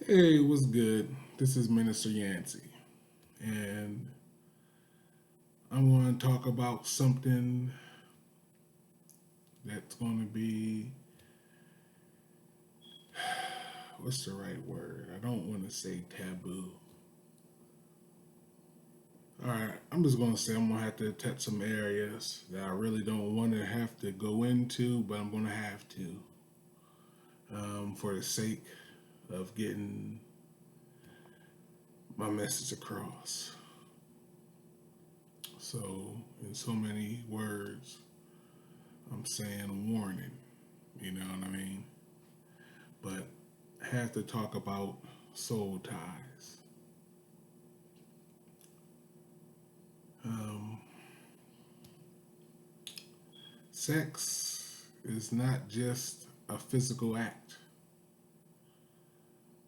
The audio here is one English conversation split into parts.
Hey, what's good? This is Minister Yancy, and I'm going to talk about something that's going to be what's the right word? I don't want to say taboo. All right, I'm just going to say I'm going to have to touch some areas that I really don't want to have to go into, but I'm going to have to for the sake of getting my message across. So, in so many words, I'm saying warning. You know what I mean? But I have to talk about soul ties. Um, Sex is not just a physical act.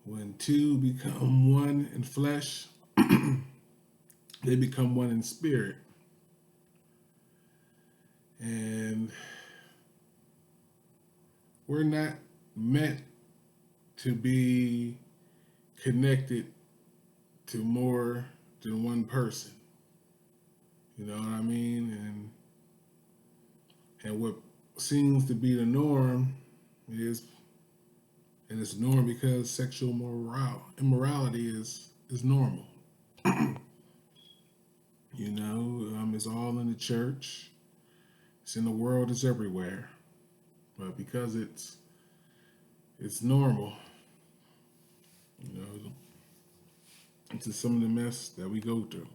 When two become one in flesh, they become one in spirit. And we're not meant to be connected to more than one person. You know what I mean? And what seems to be the norm is, and it's norm because sexual immorality is normal. It's all in the church, it's in the world, it's everywhere. But because it's normal, you know, it's just some of the mess that we go through.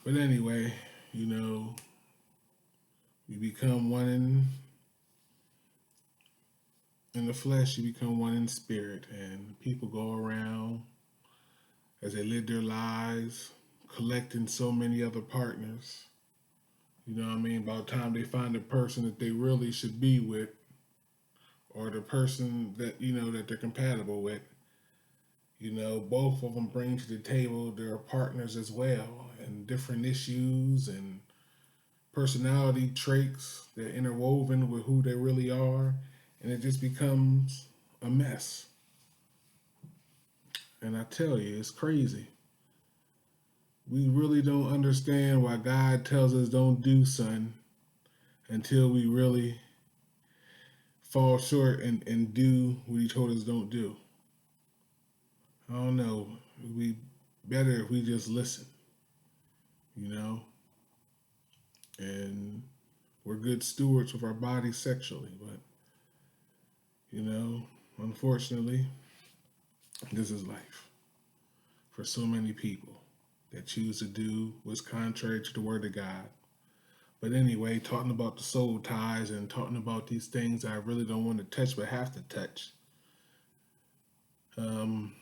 But anyway, you know, you become one in the flesh, you become one in spirit, and people go around as they live their lives collecting so many other partners. You know what I mean? By the time they find the person that they really should be with, or the person that that they're compatible with, both of them bring to the table their partners as well, and different issues and personality traits that are interwoven with who they really are, and it just becomes a mess. And I tell you, it's crazy. We really don't understand why God tells us don't do something until we really fall short and do what he told us don't do. I don't know. It'd be better if we just listen, you know? And we're good stewards of our bodies sexually, but, you know, unfortunately, this is life for so many people that choose to do what's contrary to the word of God. But anyway, talking about the soul ties and talking about these things I really don't want to touch but have to touch. Um,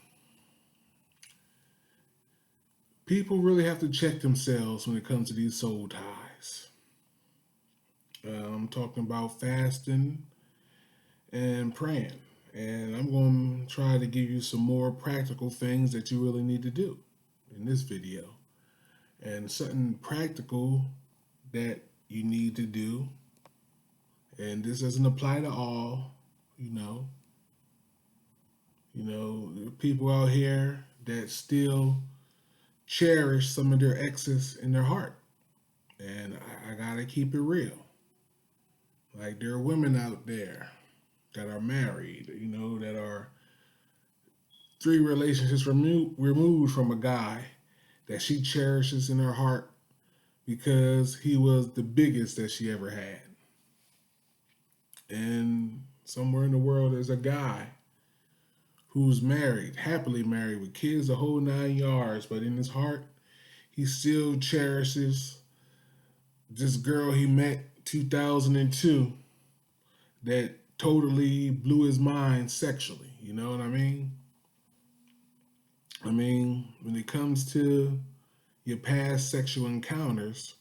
People really have to check themselves when it comes to these soul ties. I'm talking about fasting and praying. And I'm going to try to give you some more practical things that you really need to do in this video. And something practical that you need to do, and this doesn't apply to all, people out here that still cherish some of their exes in their heart. And I gotta keep it real. Like, there are women out there that are married, that are three relationships removed from a guy that she cherishes in her heart because he was the biggest that she ever had. And somewhere in the world, there's a guy who's married, happily married, with kids, the whole 9 yards, but in his heart, he still cherishes this girl he met 2002 that totally blew his mind sexually. You know what I mean? I mean, when it comes to your past sexual encounters,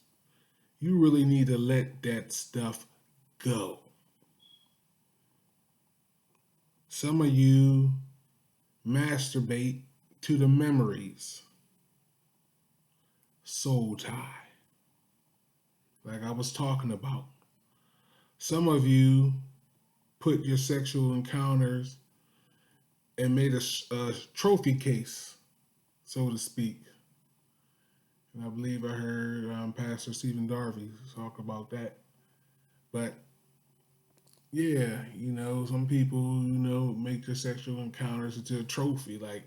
you really need to let that stuff go. Some of you masturbate to the memories. Soul tie, like I was talking about. Some of you put your sexual encounters and made a trophy case, so to speak. And I believe I heard Pastor Stephen Darby talk about that. But yeah, some people, make their sexual encounters into a trophy. Like,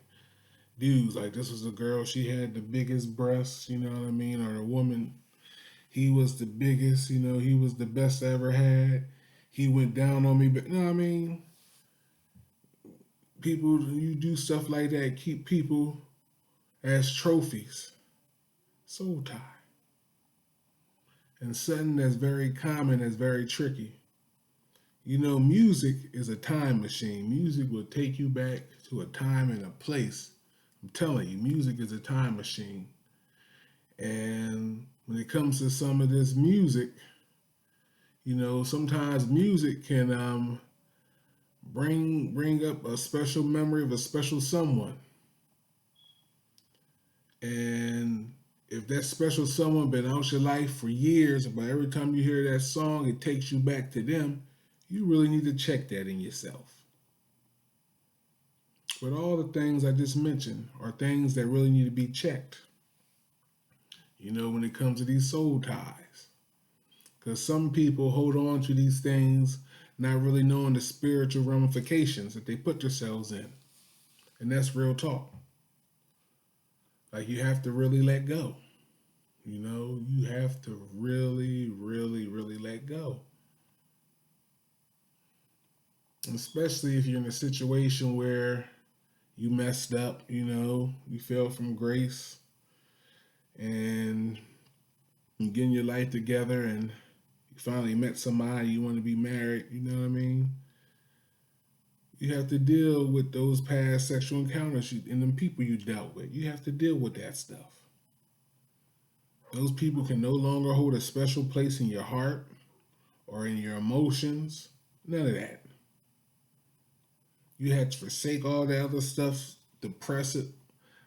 dudes, like this was a girl, she had the biggest breasts, you know what I mean? Or a woman, he was the biggest, he was the best I ever had. He went down on me, but you know what I mean? People, you do stuff like that, keep people as trophies. Soul tie. And something that's very common, that's very tricky. Music is a time machine. Music will take you back to a time and a place. I'm telling you, music is a time machine. And when it comes to some of this music, sometimes music can bring up a special memory of a special someone. And if that special someone been out your life for years, but every time you hear that song, it takes you back to them, you really need to check that in yourself. But all the things I just mentioned are things that really need to be checked, when it comes to these soul ties. Because some people hold on to these things not really knowing the spiritual ramifications that they put themselves in. And that's real talk. Like, you have to really let go. You have to really, really, really let go. Especially if you're in a situation where you messed up, you fell from grace, and you're getting your life together, and you finally met somebody, you want to be married, you know what I mean? You have to deal with those past sexual encounters and the people you dealt with. You have to deal with that stuff. Those people can no longer hold a special place in your heart or in your emotions. None of that. You had to forsake all that other stuff, suppress it.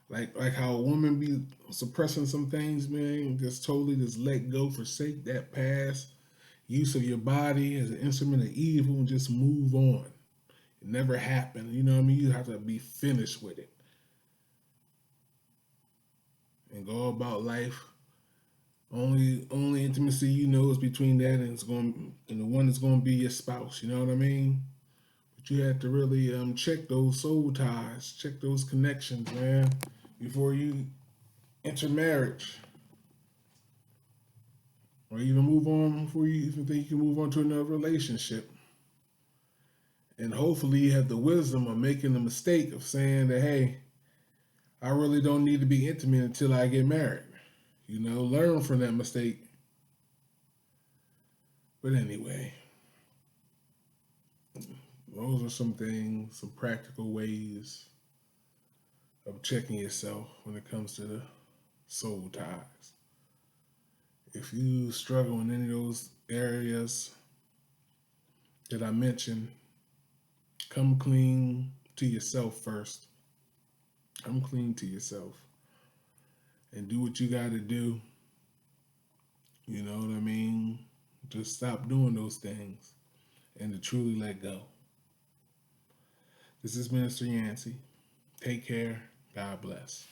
Like how a woman be suppressing some things, man. Just totally just let go, forsake that past use of your body as an instrument of evil, and just move on. It never happened. You know what I mean? You have to be finished with it and go about life. Only intimacy is between that and the one that's going to be your spouse. You know what I mean? But you have to really check those soul ties, check those connections, man, before you enter marriage, or even move on before you even think you can move on to another relationship. And hopefully you have the wisdom of making the mistake of saying that, hey, I really don't need to be intimate until I get married. Learn from that mistake. But anyway, those are some things, some practical ways of checking yourself when it comes to the soul ties. If you struggle in any of those areas that I mentioned, come clean to yourself first. Come clean to yourself and do what you got to do. You know what I mean? Just stop doing those things and to truly let go. This is Minister Yancy. Take care. God bless.